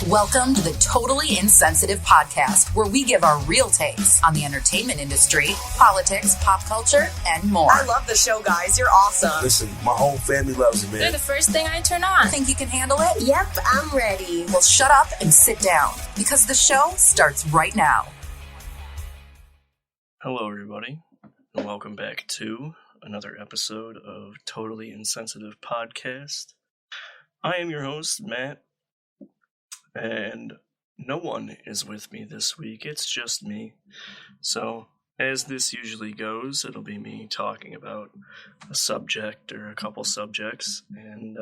Welcome to the Totally Insensitive podcast, where we give our real takes on the entertainment industry, politics, pop culture, and more. I love the show, guys. You're awesome. Listen, my whole family loves it, man. They're the first thing I turn on. Think you can handle it? Yep, I'm ready. Well, shut up and sit down, because the show starts right now. Hello, everybody, and welcome back to another episode of Totally Insensitive podcast. I am your host, Matt, and no one is with me this week. It's just me. So, as this usually goes, it'll be me talking about a subject or a couple subjects, and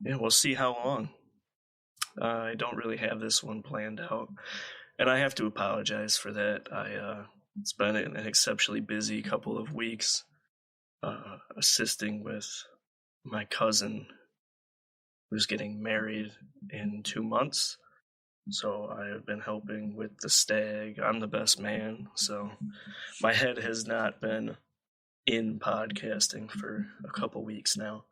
we'll see how long. I don't really have this one planned out, and I have to apologize for that. It's been an exceptionally busy couple of weeks assisting with my cousin who's getting married in 2 months. So I have been helping with the stag. I'm the best man, so my head has not been in podcasting for a couple weeks now.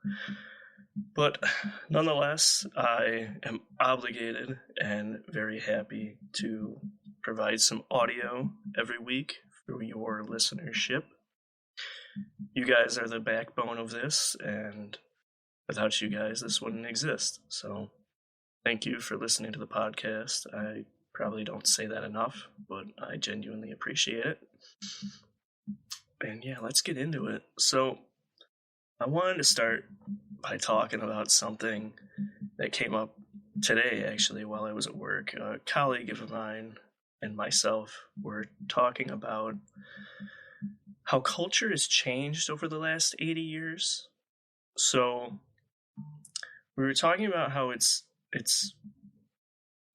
But nonetheless, I am obligated and very happy to provide some audio every week for your listenership. You guys are the backbone of this, and without you guys, this wouldn't exist. So thank you for listening to the podcast. I probably don't say that enough, but I genuinely appreciate it. And yeah, let's get into it. So I wanted to start by talking about something that came up today, actually, while I was at work. A colleague of mine and myself were talking about how culture has changed over the last 80 years. So we were talking about how it's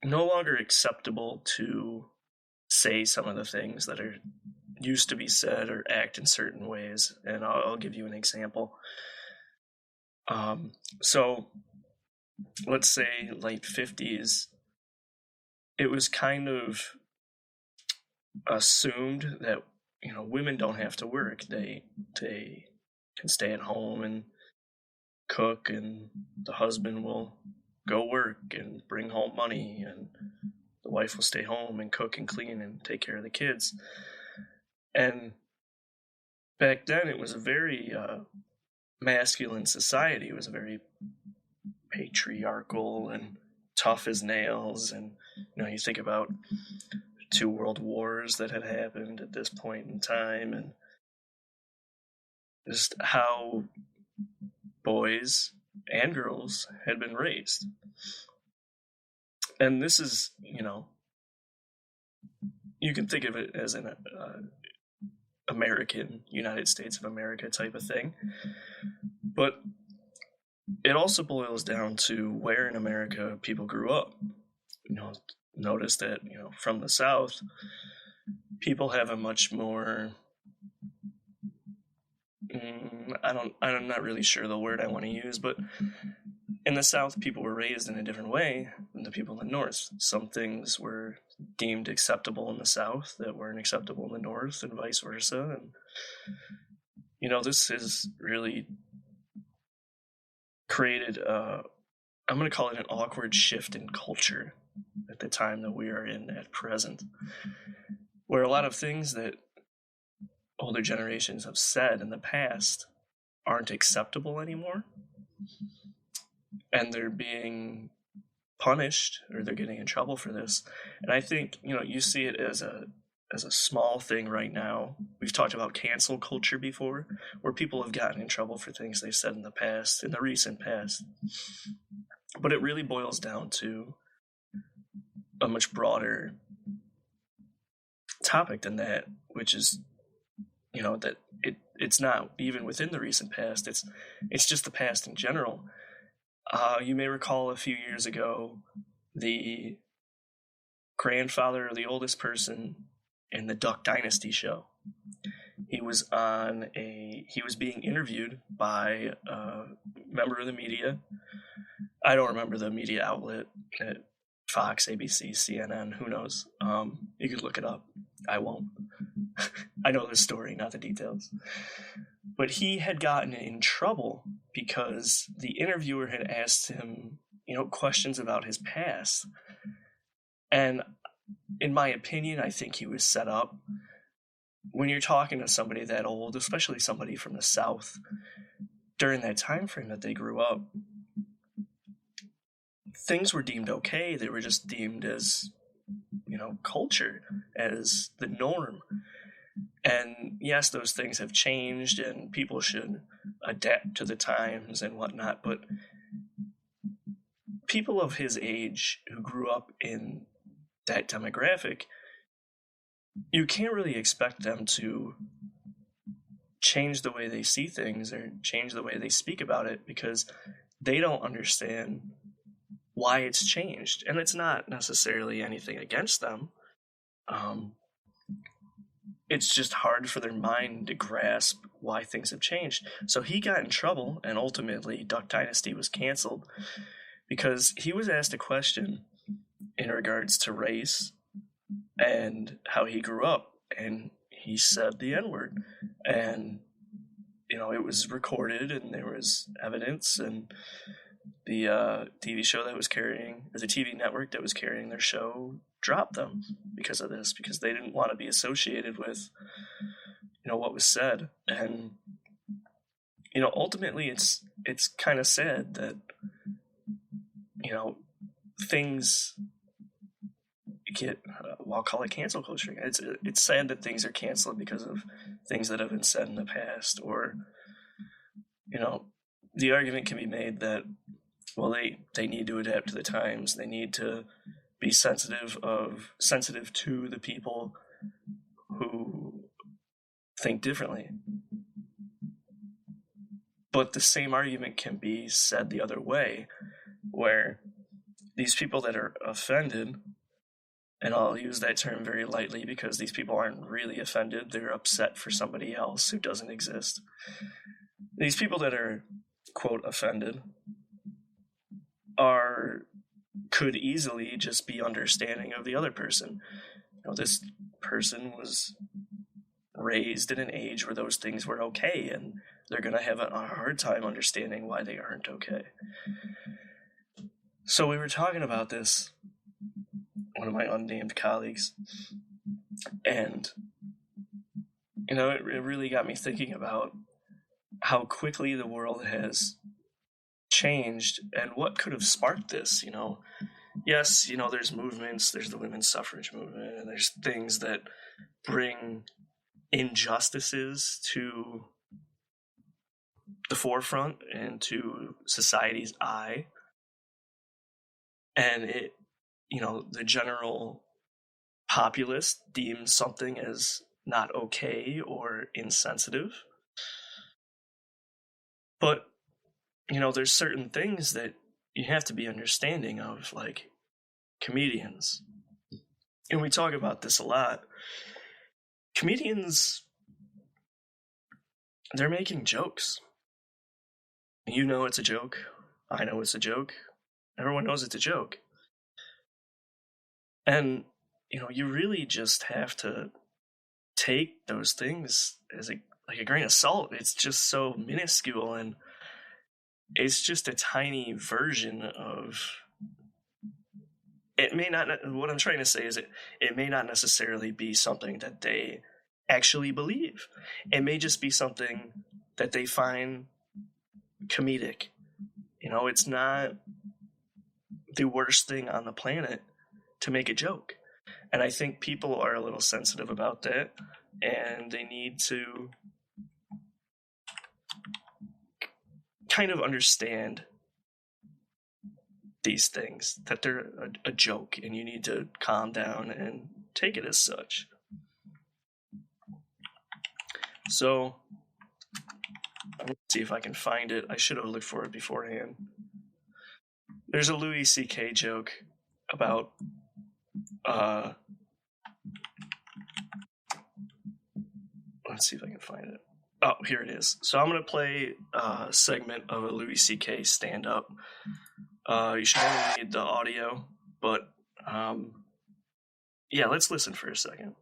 no longer acceptable to say some of the things that are used to be said or act in certain ways, and I'll give you an example. So let's say late 50s, it was kind of assumed that, women don't have to work. They can stay at home and cook, and the husband will go work and bring home money, and the wife will stay home and cook and clean and take care of the kids. And back then it was a very masculine society. It was a very patriarchal and tough as nails, and you think about 2 world wars that had happened at this point in time, and just how boys and girls had been raised. And this is, you can think of it as an American, United States of America type of thing. But it also boils down to where in America people grew up. Notice that, from the South, people have a much more, I'm not really sure the word I want to use, but in the South, people were raised in a different way than the people in the North. Some things were deemed acceptable in the South that weren't acceptable in the North, and vice versa. And, this has really created, I'm going to call it an awkward shift in culture at the time that we are in at present, where a lot of things that older generations have said in the past aren't acceptable anymore, and they're being punished, or they're getting in trouble for this. And I think, you see it as a small thing right now. We've talked about cancel culture before, where people have gotten in trouble for things they've said in the recent past. But it really boils down to a much broader topic than that, which is, that it's not even within the recent past. It's just the past in general. You may recall a few years ago, the grandfather of the oldest person in the Duck Dynasty show. He was being interviewed by a member of the media. I don't remember the media outlet, Fox, ABC, CNN, who knows? You could look it up. I won't. I know the story, not the details. But he had gotten in trouble because the interviewer had asked him questions about his past. And in my opinion, I think he was set up. When you're talking to somebody that old, especially somebody from the South, during that time frame that they grew up, things were deemed okay. They were just deemed as, culture, as the norm. And yes, those things have changed and people should adapt to the times and whatnot, but people of his age who grew up in that demographic, you can't really expect them to change the way they see things or change the way they speak about it, because they don't understand why it's changed. And it's not necessarily anything against them. It's just hard for their mind to grasp why things have changed. So he got in trouble, and ultimately Duck Dynasty was canceled because he was asked a question in regards to race and how he grew up, and he said the N-word. And, it was recorded and there was evidence, and the TV show that was carrying, or the TV network that was carrying their show, dropped them because of this, because they didn't want to be associated with, what was said. And, ultimately it's kind of sad that, things get, I'll call it cancel culture. It's sad that things are canceled because of things that have been said in the past, or, the argument can be made that, well, they need to adapt to the times. They need to be sensitive to the people who think differently. But the same argument can be said the other way, where these people that are offended, and I'll use that term very lightly because these people aren't really offended, they're upset for somebody else who doesn't exist. These people that are, quote, offended could easily just be understanding of the other person. This person was raised in an age where those things were okay, and they're going to have a hard time understanding why they aren't okay. So we were talking about this, one of my unnamed colleagues, and, it really got me thinking about how quickly the world has changed and what could have sparked this. Yes, there's movements, there's the women's suffrage movement, and there's things that bring injustices to the forefront and to society's eye. And it, the general populace deems something as not okay or insensitive. But, there's certain things that you have to be understanding of, like comedians. And we talk about this a lot. Comedians, they're making jokes. It's a joke. I know it's a joke. Everyone knows it's a joke. And, you really just have to take those things as a grain of salt. It's just so minuscule, and it's just a tiny version of it. May not, what I'm trying to say is it may not necessarily be something that they actually believe. It may just be something that they find comedic. It's not the worst thing on the planet to make a joke. And I think people are a little sensitive about that, and they need to kind of understand these things, that they're a joke, and you need to calm down and take it as such. So, let's see if I can find it. I should have looked for it beforehand. There's a Louis C.K. joke about let's see if I can find it. Oh, here it is. So I'm going to play a segment of a Louis C.K. stand-up. You should only need the audio, but yeah, let's listen for a second.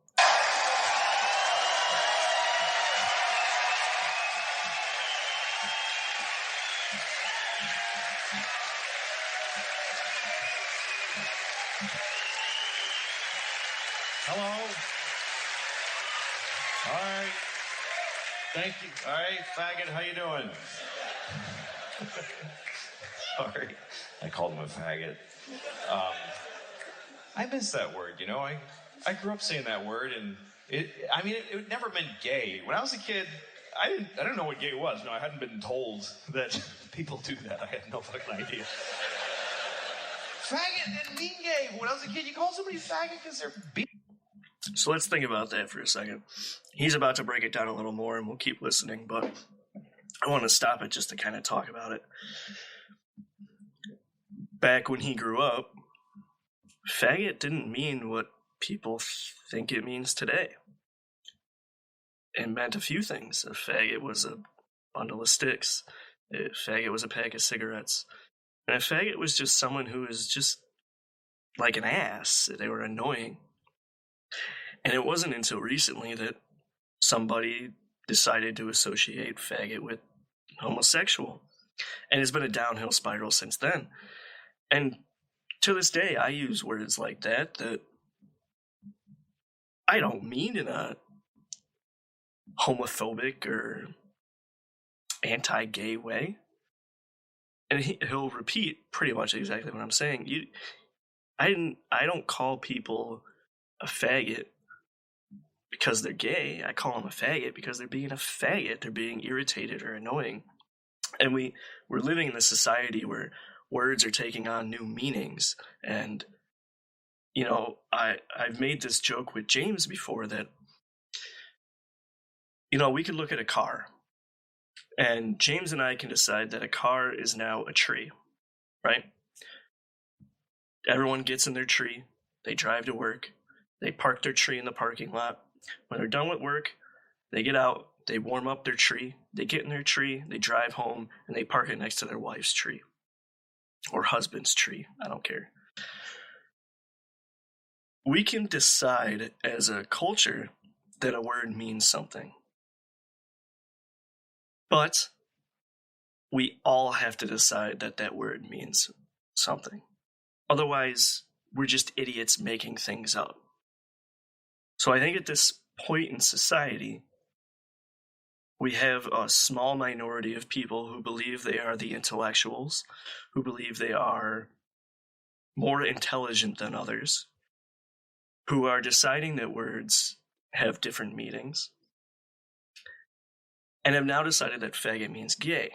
Hello. All right. Thank you. All right, faggot, how you doing? Sorry, I called him a faggot. I miss that word, you know. I grew up saying that word, and it never meant gay. When I was a kid, I didn't know what gay was. No, I hadn't been told that people do that. I had no fucking idea. Faggot didn't mean gay. When I was a kid, you call somebody faggot because they're being. So let's think about that for a second. He's about to break it down a little more, and we'll keep listening, but I want to stop it just to kind of talk about it. Back when he grew up, faggot didn't mean what people think it means today. It meant a few things. A faggot was a bundle of sticks. A faggot was a pack of cigarettes. And a faggot was just someone who was just like an ass. They were annoying. And it wasn't until recently that somebody decided to associate faggot with homosexual. And it's been a downhill spiral since then. And to this day, I use words like that I don't mean in a homophobic or anti-gay way. And he'll repeat pretty much exactly what I'm saying. I don't call people a faggot because they're gay. I call them a faggot because they're being a faggot. They're being irritated or annoying. And we're living in a society where words are taking on new meanings. And, you know, I've made this joke with James before that, you know, we could look at a car. And James and I can decide that a car is now a tree, right? Everyone gets in their tree. They drive to work. They park their tree in the parking lot. When they're done with work, they get out. They warm up their tree. They get in their tree. They drive home, and they park it next to their wife's tree. Or husband's tree. I don't care. We can decide as a culture that a word means something. But we all have to decide that that word means something. Otherwise, we're just idiots making things up. So I think at this point in society, we have a small minority of people who believe they are the intellectuals, who believe they are more intelligent than others, who are deciding that words have different meanings, and have now decided that faggot means gay,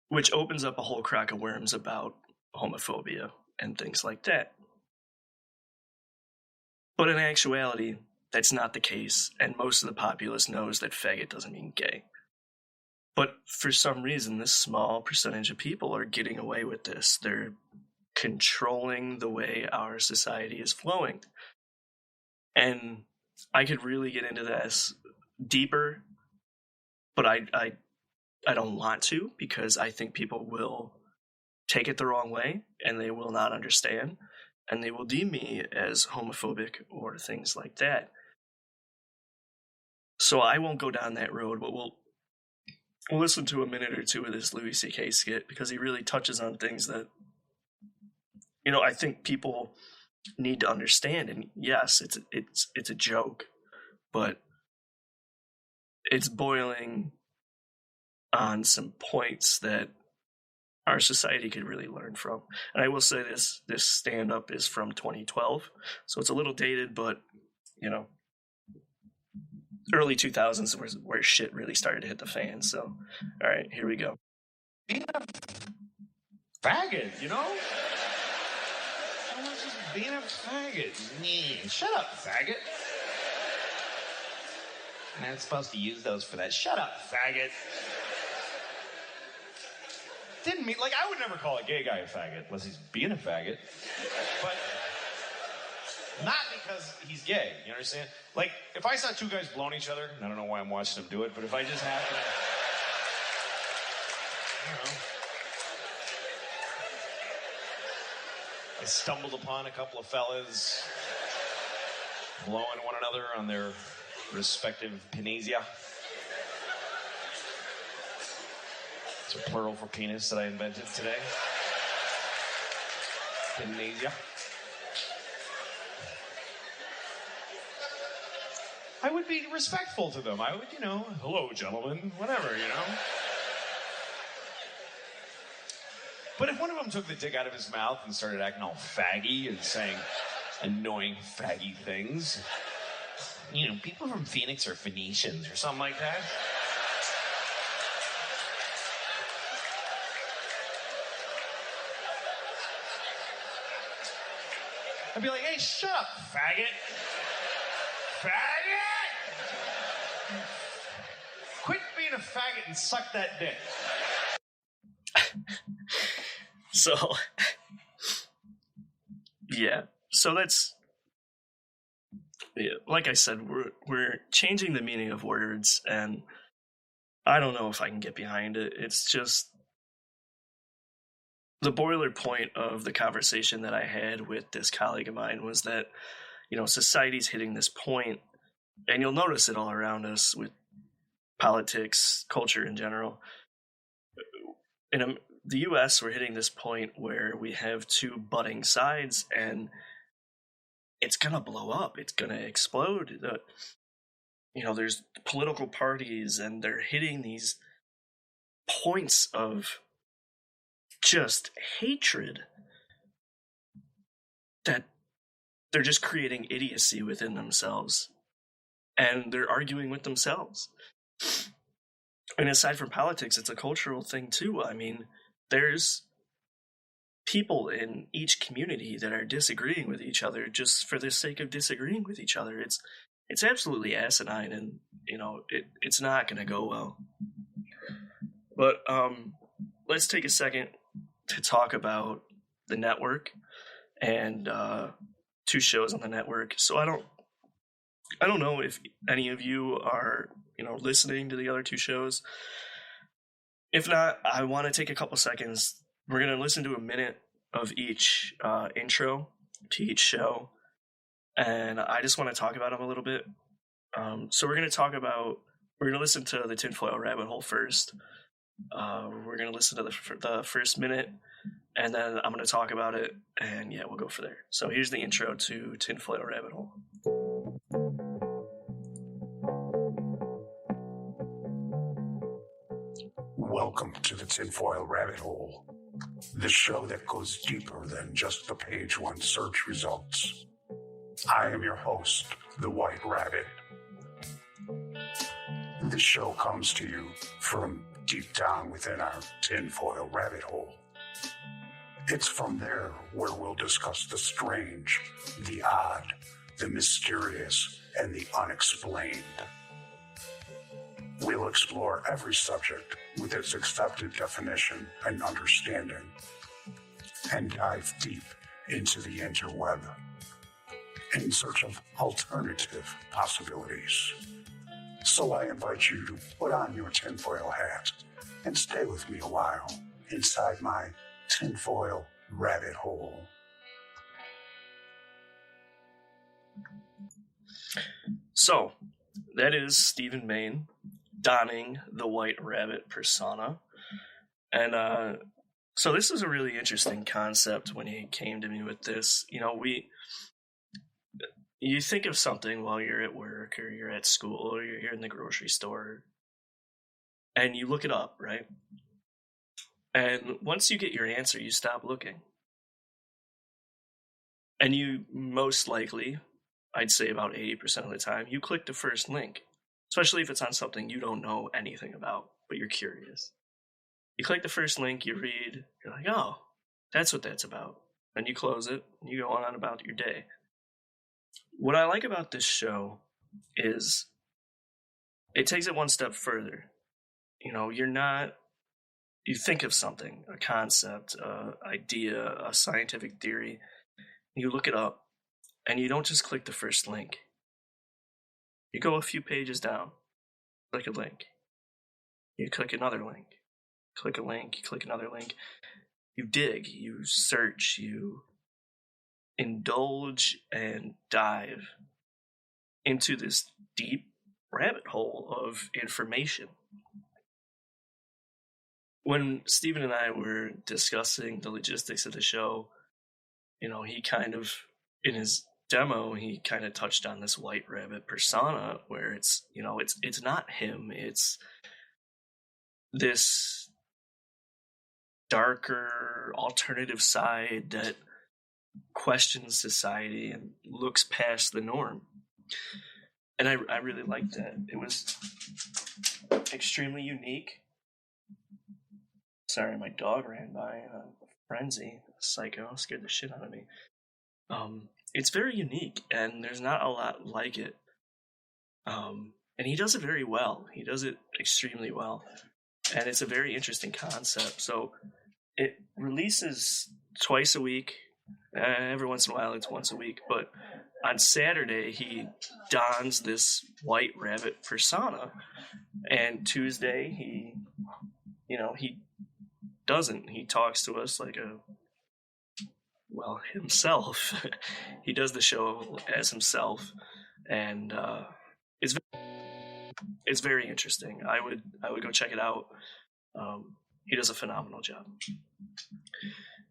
which opens up a whole crack of worms about homophobia and things like that. But in actuality, that's not the case, and most of the populace knows that faggot doesn't mean gay. But for some reason, this small percentage of people are getting away with this. They're controlling the way our society is flowing. And I could really get into this deeper, but I don't want to, because I think people will take it the wrong way, and they will not understand, and they will deem me as homophobic or things like that. So I won't go down that road, but we'll listen to a minute or two of this Louis C.K. skit, because he really touches on things that, you know, I think people need to understand. And yes, it's a joke, but it's boiling on some points that our society could really learn from. And I will say this stand-up is from 2012, so it's a little dated, but, you know, early 2000s was where shit really started to hit the fan. So, all right, here we go. Being a faggot, you know? Someone's just being a faggot. Shut up, faggot. I'm not supposed to use those for that. Shut up, faggot. Didn't mean, like, I would never call a gay guy a faggot unless he's being a faggot. But not because he's gay, you understand? Like, if I saw two guys blowing each other, and I don't know why I'm watching them do it, but if I just happen to, I don't know, I stumbled upon a couple of fellas blowing one another on their respective penisia. It's a plural for penis that I invented today. Penisia. I would be respectful to them. I would, hello, gentlemen, whatever, But if one of them took the dick out of his mouth and started acting all faggy and saying annoying faggy things, people from Phoenix are Phoenicians or something like that. I'd be like, hey, shut up, faggot. Faggot! Quit being a faggot and suck that dick. So, yeah. So that's, like I said, we're changing the meaning of words, and I don't know if I can get behind it. It's just the boiler point of the conversation that I had with this colleague of mine was that, society's hitting this point, and you'll notice it all around us with politics, culture in general. In the U.S., we're hitting this point where we have two butting sides, and it's going to blow up. It's going to explode. There's political parties, and they're hitting these points of just hatred that they're just creating idiocy within themselves, and they're arguing with themselves. And aside from politics, it's a cultural thing too. I mean, there's people in each community that are disagreeing with each other just for the sake of disagreeing with each other. It's absolutely asinine, and it's not going to go well. But let's take a second to talk about the network and two shows on the network. So I don't know if any of you are listening to the other two shows. If not, I want to take a couple seconds. We're going to listen to a minute of each intro to each show, and I just want to talk about them a little bit. So we're going to listen to the Tinfoil Rabbit Hole first. We're going to listen to the first minute, and then I'm going to talk about it, and yeah, we'll go for there. So here's the intro to Tinfoil Rabbit Hole. Welcome to the Tinfoil Rabbit Hole, the show that goes deeper than just the page one search results. I am your host, the White Rabbit. This show comes to you from deep down within our tinfoil rabbit hole. It's from there where we'll discuss the strange, the odd, the mysterious, and the unexplained. We'll explore every subject with its accepted definition and understanding, and dive deep into the interweb in search of alternative possibilities. So I invite you to put on your tinfoil hat and stay with me a while inside my tinfoil rabbit hole. So, that is Stephen Maine donning the White Rabbit persona. And so this is a really interesting concept when he came to me with this. You think of something while you're at work or you're at school or you're in the grocery store, and you look it up, right? And once you get your answer, you stop looking. And you most likely, I'd say about 80% of the time, you click the first link, especially if it's on something you don't know anything about, but you're curious. You click the first link, you read, you're like, oh, that's what that's about. Then you close it, and you go on about your day. What I like about this show is it takes it one step further. You think of something, a concept, an idea, a scientific theory, you look it up, and you don't just click the first link. You go a few pages down, click a link. You click another link. Click a link, you click another link. You dig, you search, you indulge and dive into this deep rabbit hole of information. When Stephen and I were discussing the logistics of the show, he kind of, in his demo, he kind of touched on this White Rabbit persona, where it's not him. It's this darker alternative side that questions society and looks past the norm. And I really liked that. It was extremely unique. Sorry, my dog ran by. Frenzy, psycho, scared the shit out of me. It's very unique, and there's not a lot like it. And he does it very well. He does it extremely well. And it's a very interesting concept. So it releases twice a week. Every once in a while, it's once a week. But on Saturday, he dons this White Rabbit persona. And Tuesday, he doesn't. He talks to us like himself. He does the show as himself. And it's very interesting. I would go check it out. He does a phenomenal job.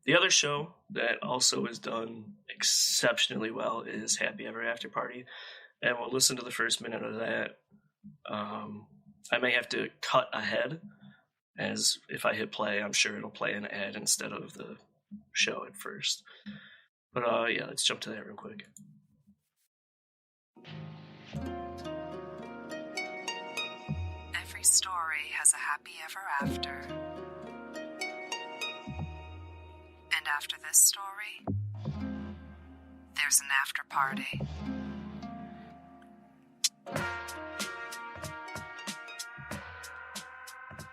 The other show that also is done exceptionally well is Happy Ever After Party, and we'll listen to the first minute of that. I may have to cut ahead, as if I hit play, I'm sure it'll play an ad instead of the show at first. But yeah, let's jump to that real quick. Every story has a happy ever after. And after this story, there's an after party.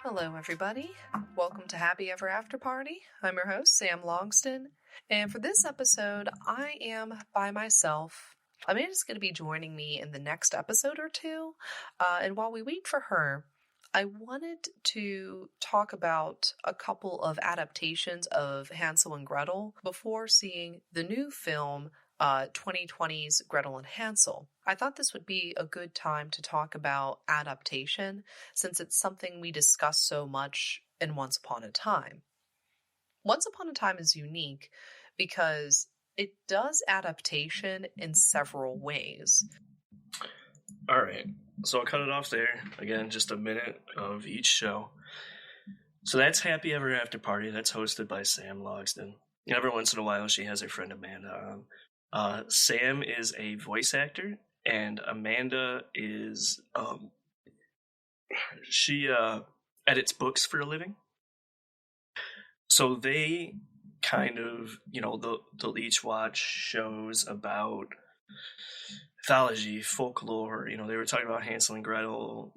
Hello, everybody. Welcome to Happy Ever After Party. I'm your host, Sam Longston. And for this episode, I am by myself. Amanda's going to be joining me in the next episode or two. And while we wait for her, I wanted to talk about a couple of adaptations of Hansel and Gretel before seeing the new film, 2020's Gretel and Hansel. I thought this would be a good time to talk about adaptation, since it's something we discuss so much in Once Upon a Time. Once Upon a Time is unique because it does adaptation in several ways. All right, so I'll cut it off there. Again, just a minute of each show. So that's Happy Ever After Party. That's hosted by Sam Logston. Every once in a while, she has her friend Amanda on. Sam is a voice actor, and Amanda is she edits books for a living. So they kind of, they'll each watch shows about mythology, folklore. They were talking about Hansel and Gretel,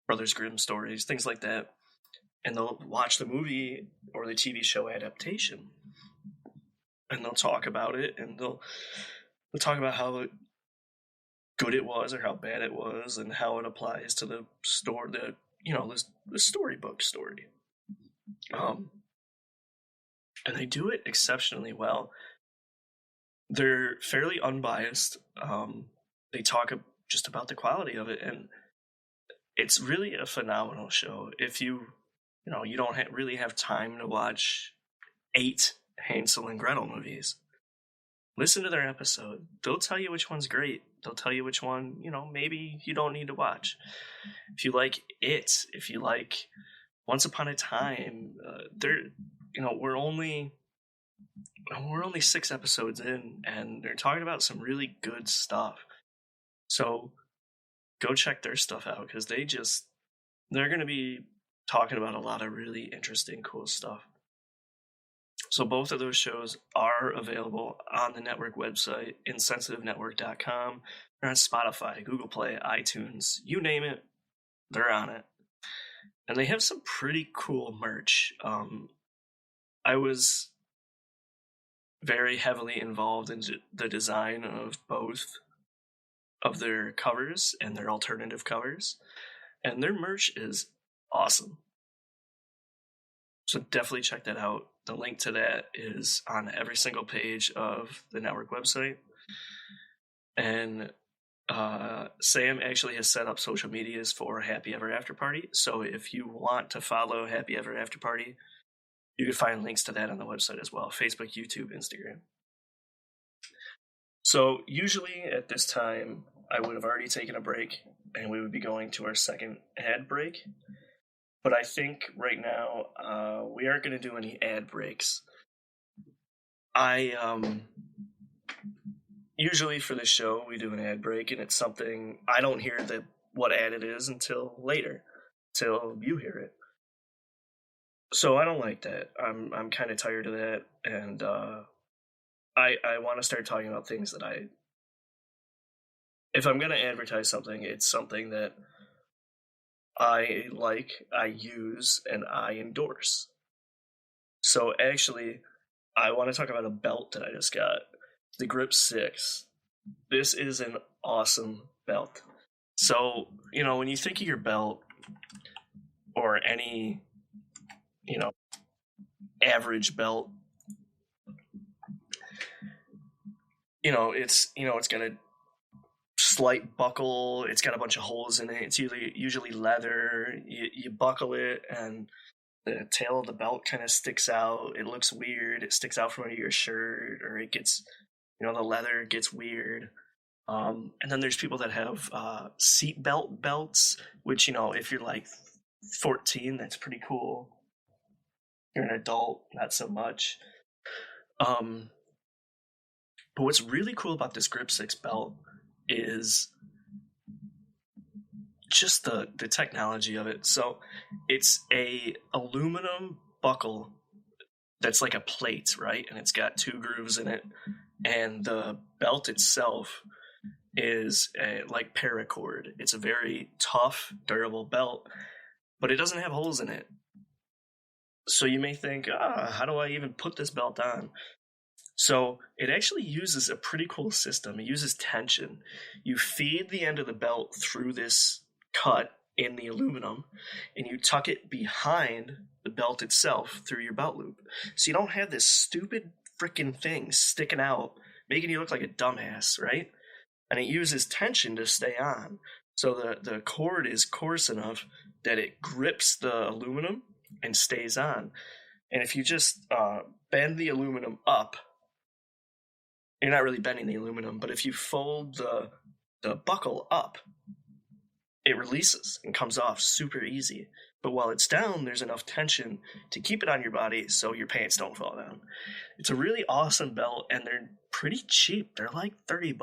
Brothers Grimm stories, things like that. And they'll watch the movie or the TV show adaptation. And they'll talk about it, and they'll talk about how good it was or how bad it was, and how it applies to the story, the storybook story. And they do it exceptionally well. They're fairly unbiased. They talk just about the quality of it, and it's really a phenomenal show. If you don't really have time to watch 8 Hansel and Gretel movies, listen to their episode. They'll tell you which one's great. They'll tell you which one, maybe you don't need to watch. If you like it, if you like Once Upon a Time, we're only 6 episodes in, and they're talking about some really good stuff. So go check their stuff out, because they're going to be talking about a lot of really interesting, cool stuff. So both of those shows are available on the network website, insensitivenetwork.com. They're on Spotify, Google Play, iTunes, you name it, they're on it. And they have some pretty cool merch. I was very heavily involved in the design of both of their covers and their alternative covers. And their merch is awesome. So definitely check that out. The link to that is on every single page of the network website. And Sam actually has set up social medias for Happy Ever After Party. So if you want to follow Happy Ever After Party, you can find links to that on the website as well. Facebook, YouTube, Instagram. So usually at this time, I would have already taken a break and we would be going to our second ad break. But I think right now we aren't going to do any ad breaks. Usually for this show we do an ad break, and it's something I don't hear what ad it is until later, till you hear it. So I don't like that. I'm kind of tired of that, and I want to start talking about things that if I'm going to advertise something, it's something that I like, I use, and I endorse. So actually, I want to talk about a belt that I just got. The Grip 6. This is an awesome belt. So, when you think of your belt, or any, average belt, it's got a slight buckle, it's got a bunch of holes in it, it's usually leather, you buckle it, and the tail of the belt kind of sticks out, it looks weird, it sticks out from under your shirt, or it gets, the leather gets weird. And then there's people that have seat belt belts, which, if you're like 14, that's pretty cool. You're an adult, not so much. But what's really cool about this Grip 6 belt is just the technology of it. So it's a aluminum buckle that's like a plate, right? And it's got 2 grooves in it. And the belt itself is like paracord. It's a very tough, durable belt, but it doesn't have holes in it. So you may think, how do I even put this belt on? So it actually uses a pretty cool system. It uses tension. You feed the end of the belt through this cut in the aluminum, and you tuck it behind the belt itself through your belt loop. So you don't have this stupid freaking thing sticking out, making you look like a dumbass, right? And it uses tension to stay on. So the cord is coarse enough that it grips the aluminum and stays on. And if you just bend the aluminum up, you're not really bending the aluminum, but if you fold the buckle up, it releases and comes off super easy. But while it's down, there's enough tension to keep it on your body so your pants don't fall down. It's a really awesome belt, and they're pretty cheap. They're like $30.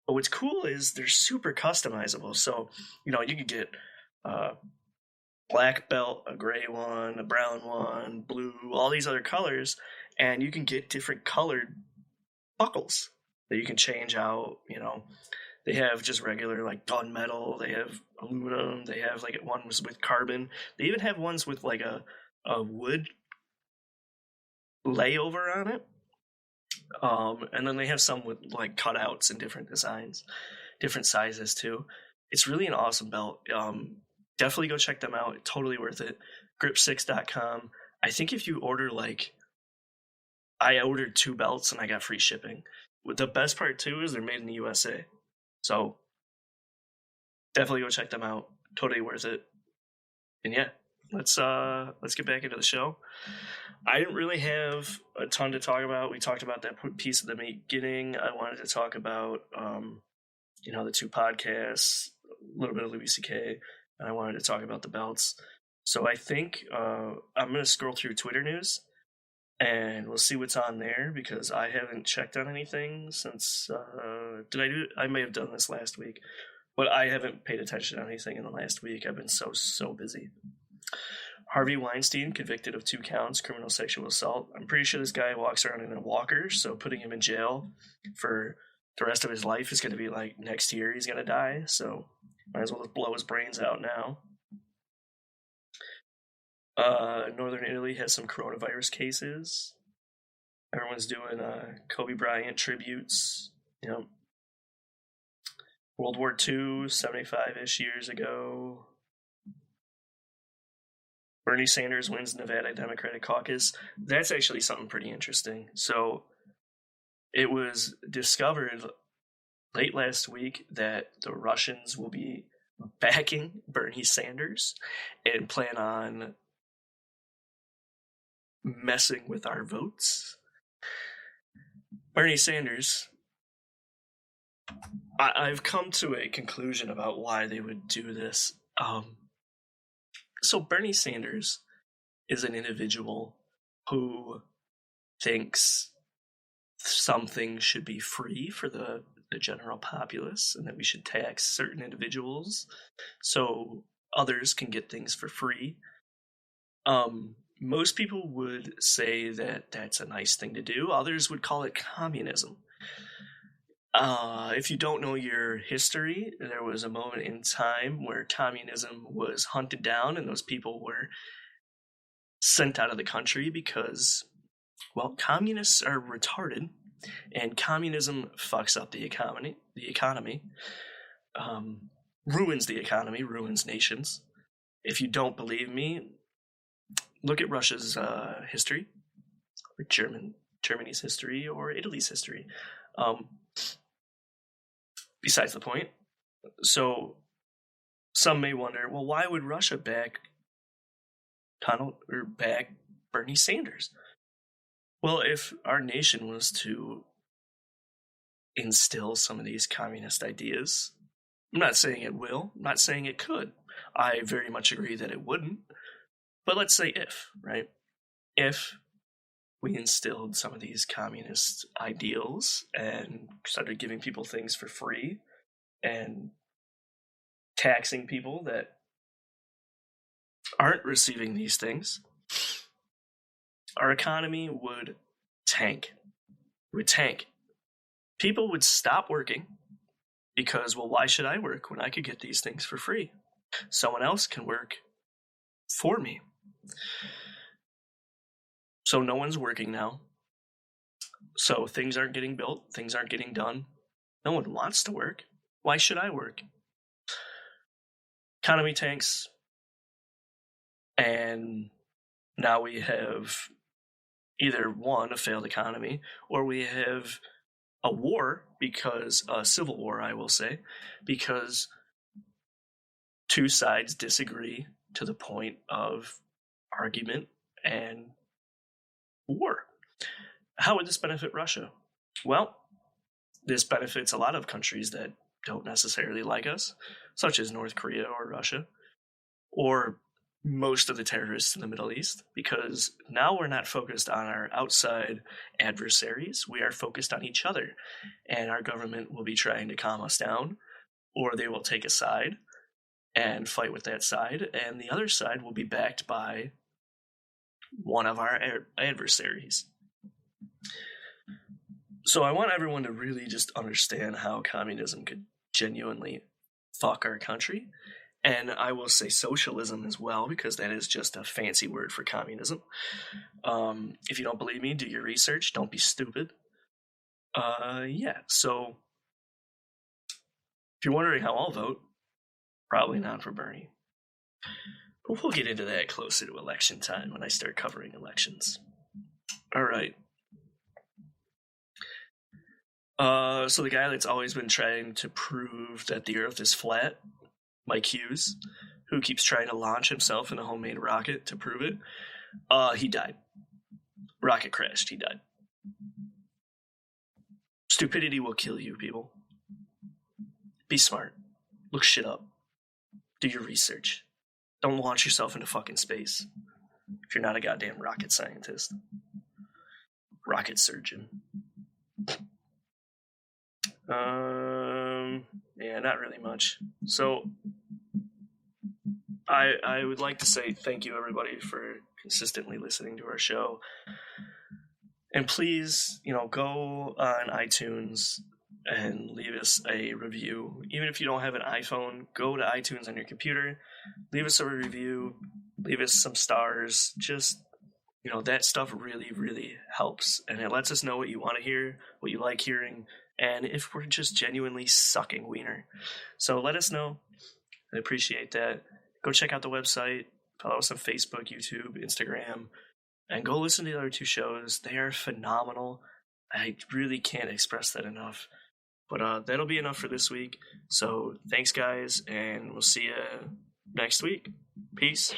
But what's cool is they're super customizable. So, you could get a black belt, a gray one, a brown one, blue, all these other colors, and you can get different colored buckles that you can change out. They have just regular like gunmetal, they have aluminum, they have like ones with carbon, they even have ones with like a wood layover on it. And then they have some with like cutouts and different designs, different sizes too. It's really an awesome belt. Definitely go check them out. Totally worth it. Grip6.com. I think if you order I ordered 2 belts and I got free shipping. The best part too is they're made in the USA. So definitely go check them out. Totally worth it. And yeah, let's get back into the show. I didn't really have a ton to talk about. We talked about that piece at the beginning. I wanted to talk about the 2 podcasts, a little bit of Louis C.K., and I wanted to talk about the belts. So I think I'm going to scroll through Twitter news, and we'll see what's on there, because I haven't checked on anything since, I may have done this last week, but I haven't paid attention to anything in the last week. I've been so busy. Harvey Weinstein convicted of 2 counts, criminal sexual assault. I'm pretty sure this guy walks around in a walker, so putting him in jail for the rest of his life is going to be like next year he's going to die, so might as well just blow his brains out now. Northern Italy has some coronavirus cases. Everyone's doing Kobe Bryant tributes. World War II, 75-ish years ago. Bernie Sanders wins Nevada Democratic Caucus. That's actually something pretty interesting. So it was discovered late last week that the Russians will be backing Bernie Sanders and plan on messing with our votes. Bernie Sanders I've come to a conclusion about why they would do this. So Bernie Sanders is an individual who thinks some things should be free for the general populace and that we should tax certain individuals so others can get things for free. Most people would say that that's a nice thing to do. Others would call it communism. If you don't know your history, there was a moment in time where communism was hunted down and those people were sent out of the country because, well, communists are retarded and communism fucks up the economy, ruins the economy, ruins nations. If you don't believe me, look at Russia's history, or Germany's history, or Italy's history. Besides the point. So some may wonder, well, why would Russia back Bernie Sanders? Well, if our nation was to instill some of these communist ideas, I'm not saying it will, I'm not saying it could. I very much agree that it wouldn't. But let's say if, right? If we instilled some of these communist ideals and started giving people things for free and taxing people that aren't receiving these things, our economy would tank. It would tank. People would stop working because, well, why should I work when I could get these things for free? Someone else can work for me. So no one's working now. So things aren't getting built. Things aren't getting done. No one wants to work. Why should I work? Economy tanks. And now we have either one, a failed economy, or we have a war, because a civil war, I will say, because two sides disagree to the point of argument and war. How would this benefit Russia? Well, this benefits a lot of countries that don't necessarily like us, such as North Korea or Russia, or most of the terrorists in the Middle East, because now we're not focused on our outside adversaries. We are focused on each other, and our government will be trying to calm us down, or they will take a side and fight with that side, and the other side will be backed by one of our adversaries. So I want everyone to really just understand how communism could genuinely fuck our country. And I will say socialism as well, because that is just a fancy word for communism. If you don't believe me, do your research. Don't be stupid. So if you're wondering how I'll vote, probably not for Bernie. But we'll get into that closer to election time when I start covering elections. All right. So the guy that's always been trying to prove that the Earth is flat, Mike Hughes, who keeps trying to launch himself in a homemade rocket to prove it, he died. Rocket crashed, he died. Stupidity will kill you, people. Be smart. Look shit up. Do your research. Don't launch yourself into fucking space if you're not a goddamn rocket scientist. Rocket surgeon. Yeah, not really much. So I would like to say thank you, everybody, for consistently listening to our show. And please, go on iTunes and leave us a review. Even if you don't have an iPhone, go to iTunes on your computer, leave us a review, leave us some stars. Just, that stuff really, really helps. And it lets us know what you want to hear, what you like hearing, and if we're just genuinely sucking wiener. So let us know. I appreciate that. Go check out the website, follow us on Facebook, YouTube, Instagram, and go listen to the other two shows. They are phenomenal. I really can't express that enough. But that'll be enough for this week. So thanks, guys, and we'll see you next week. Peace.